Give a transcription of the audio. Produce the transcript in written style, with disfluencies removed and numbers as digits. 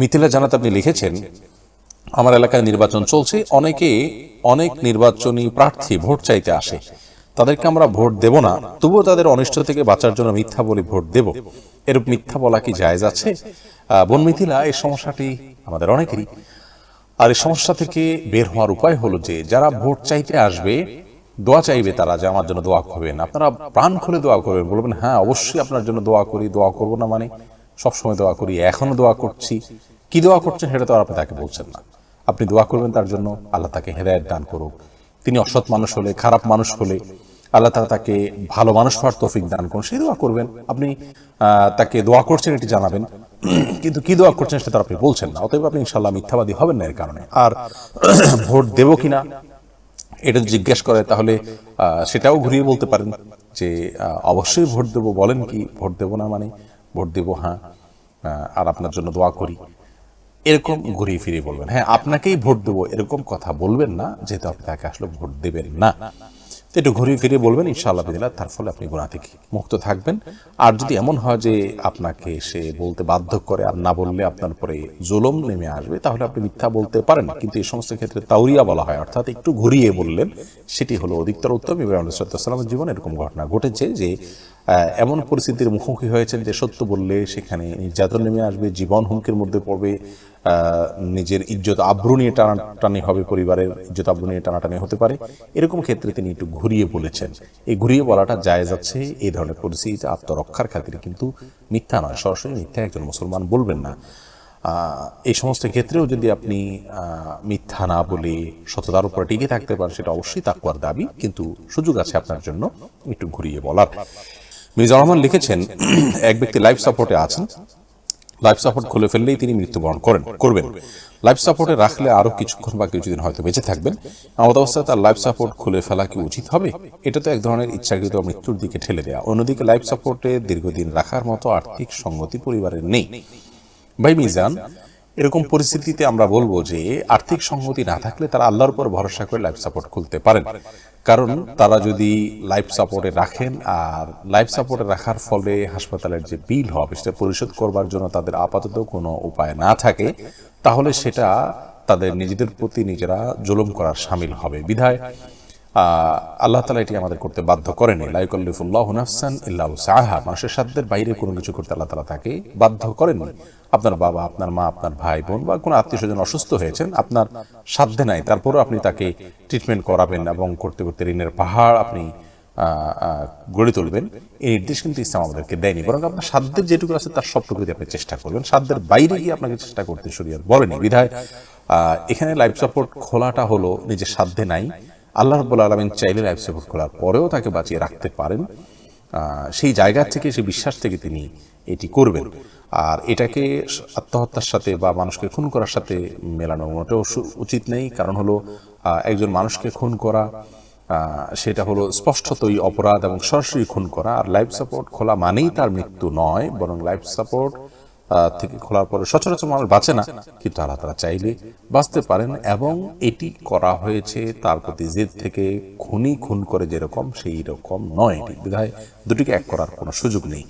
মিথিলা জানাতে আপনি লিখেছেন, আমার এলাকায় নির্বাচন চলছে, অনেকে অনেক নির্বাচনী প্রার্থী ভোট চাইতে আসে, তাদেরকে আমরা ভোট দেব না, তবুও তাদের অনিষ্ট থেকে বাঁচার জন্য মিথ্যা বলে ভোট দেব, এরূপ মিথ্যা বলা কি জায়েজ আছে? বোন মিথিলা, এই সমস্যাটি আমাদের অনেকেরই। আর এই সমস্যা থেকে বের হওয়ার উপায় হলো যে যারা ভোট চাইতে আসবে, দোয়া চাইবে তারা যে আমার জন্য দোয়া করবেন, আপনারা প্রাণ খুলে দোয়া করবেন, বলবেন হ্যাঁ অবশ্যই আপনার জন্য দোয়া করি, দোয়া করবো না মানে সবসময় দোয়া করি, এখনো দোয়া করছি। কি দোয়া করছেন সেটা তো আর আপনি তাকে বলছেন না। আপনি দোয়া করবেন তার জন্য, আল্লাহ তাকে হেদায়েত দান করুক। তিনি অসৎ মানুষ হলে, খারাপ মানুষ হলে আল্লাহ তাআলা তাকে ভালো মানুষ হওয়ার তৌফিক দান করুন, সেই দোয়া করবেন। আপনি তাকে দোয়া করছেন এটি জানাবেন, কিন্তু কি দোয়া করছেন সেটা আপনি বলছেন না। অতএব আপনি ইনশাআল্লাহ মিথ্যাবাদী হবেন না এর কারণে। আর ভোট দেব কিনা এটা জিজ্ঞেস করে, তাহলে সেটাও ঘুরিয়ে বলতে পারেন যে অবশ্যই ভোট দেব, বলেন কি ভোট দেব না মানে ভোট দেব হ্যাঁ, আর আপনার জন্য দোয়া করি, এরকম ঘুরিয়ে ফিরিয়ে বলবেন। হ্যাঁ, আপনাকেই ভোট দেবো এরকম কথা বলবেন না, যেহেতু আপনি তাকে আসলে ভোট দেবেন না। একটু ঘুরিয়ে ফিরিয়ে বলবেন, ইনশাআল্লাহ বিদিল্লাহ তার ফলে আপনি গুনাহ থেকে মুক্ত থাকবেন। আর যদি এমন হয় যে আপনাকে সে বলতে বাধ্য করে, আর না বললে আপনার উপরে জুলুম নেমে আসবে, তাহলে আপনি মিথ্যা বলতে পারেন। কিন্তু এই সমস্ত ক্ষেত্রে তাওরিয়া বলা হয়, অর্থাৎ একটু ঘুরিয়ে বললেন, সেটি হলো অধিকতর উত্তম। ইব্রাহিম আলাইহিস সালামের জীবনে এরকম ঘটনা ঘটেছে যে এমন পরিস্থিতির মুখোমুখি হয়েছেন যে সত্য বললে সেখানে নির্যাতন নেমে আসবে, জীবন হুমকির মধ্যে পড়বে, নিজের ইজ্জত আব্রু নিয়ে টানাটানি হবে, পরিবারের ইজ্জত আব্রু নিয়ে টানাটানি হতে পারে। এরকম ক্ষেত্রে তিনি একটু ঘুরিয়ে বলেছেন। এই ঘুরিয়ে বলাটা জায়েজ আছে এই ধরনের পরিস্থিতিতে আত্মরক্ষার খাতিরে, কিন্তু মিথ্যা নয়, সরাসরি মিথ্যা একজন মুসলমান বলবেন না। এই সমস্ত ক্ষেত্রেও যদি আপনি মিথ্যা না বলে সততার উপর টিকে থাকতে পারেন, সেটা অবশ্যই তাকওয়ার দাবি, কিন্তু সুযোগ আছে আপনার জন্য একটু ঘুরিয়ে বলার। মির্জা রহমান লিখেছেন, এক ব্যক্তি লাইফ সাপোর্টে আছেন, লাইফ সাপোর্ট খুলে ফেললেই তিনি মৃত্যুবরণ করবেন। লাইফ সাপোর্টে রাখলে আরো কিছুক্ষণ বা কিছুদিন হয়তো বেঁচে থাকবেন, এমন অবস্থায় তার লাইফ সাপোর্ট খুলে ফেলা কি উচিত হবে? এটা তো এক ধরনের ইচ্ছাকৃত মৃত্যুর দিকে ঠেলে দেওয়া। অন্যদিকে লাইফ সাপোর্টে দীর্ঘদিন রাখার মতো আর্থিক সঙ্গতি পরিবারের নেই। ভাই মিজান, এরকম পরিস্থিতিতে আমরা বলবো যে আর্থিক সংগতি না থাকলে তারা আল্লাহর উপর ভরসা করে লাইফ সাপোর্ট খুলতে পারেন। কারণ তারা যদি লাইফ সাপোর্টে রাখেন, আর লাইফ সাপোর্টে রাখার ফলে হাসপাতালের যে বিল হবে সেটা পরিশোধ করবার জন্য তাদের আপাতত কোনো উপায় না থাকে, তাহলে সেটা তাদের নিজেদের প্রতি নিজেরা জুলুম করার শামিল হবে। বিধায় আল্লাহ তাআলা এটি আমাদের করতে বাধ্য করেনি। লা ইউকাল্লিফুল্লাহু নাফসান ইল্লা উসআহা, মানুষের সাধ্যের বাইরে কোনো কিছু করতে আল্লাহ তাআলা তাকে বাধ্য করেননি। আপনার বাবা, আপনার মা, আপনার ভাই বোন বা কোনো আত্মীয় স্বজন অসুস্থ হয়েছেন, আপনার সাধ্যে নাই, তারপরও আপনি তাকে ট্রিটমেন্ট করাবেন এবং করতে করতে ঋণের পাহাড় আপনি গড়ে তুলবেন, এই নির্দেশ কিন্তু ইসলাম আমাদেরকে দেয়নি। বরং আপনার সাধ্যের যেটুকু আছে তার সবটুকু আপনি চেষ্টা করবেন, সাধ্যের বাইরে গিয়ে আপনাকে চেষ্টা করতে শরীয়ত বলেনি। বিধায় এখানে লাইফ সাপোর্ট খোলাটা হলো নিজের সাধ্যে নাই, আল্লাহ রাব্বুল আলামিন চাইলে লাইফ সাপোর্ট খোলার পরেও তাকে বাঁচিয়ে রাখতে পারেন। সেই জায়গা থেকে, সেই বিশ্বাস থেকে তিনি এটি করবেন। আর এটাকে আত্মহত্যার সাথে বা মানুষকে খুন করার সাথে মেলানো মোটেও উচিত নেই। কারণ হলো একজন মানুষকে খুন করা সেটা হলো স্পষ্টতই অপরাধ এবং সরাসরি খুন করা। আর লাইফ সাপোর্ট খোলা মানেই তার মৃত্যু নয়, বরং লাইফ সাপোর্ট থেকে খোলার পরে সচরাচর মানুষ বাঁচে না, কিন্তু আল্লাহ তাআলা চাইলে বাঁচতে পারেন। এবং এটি করা হয়েছে তার প্রতি জেদ থেকে, খুন করে যেরকম সেই রকম নয় এটি। বিধায় দুটিকে এক করার কোনো সুযোগ নেই।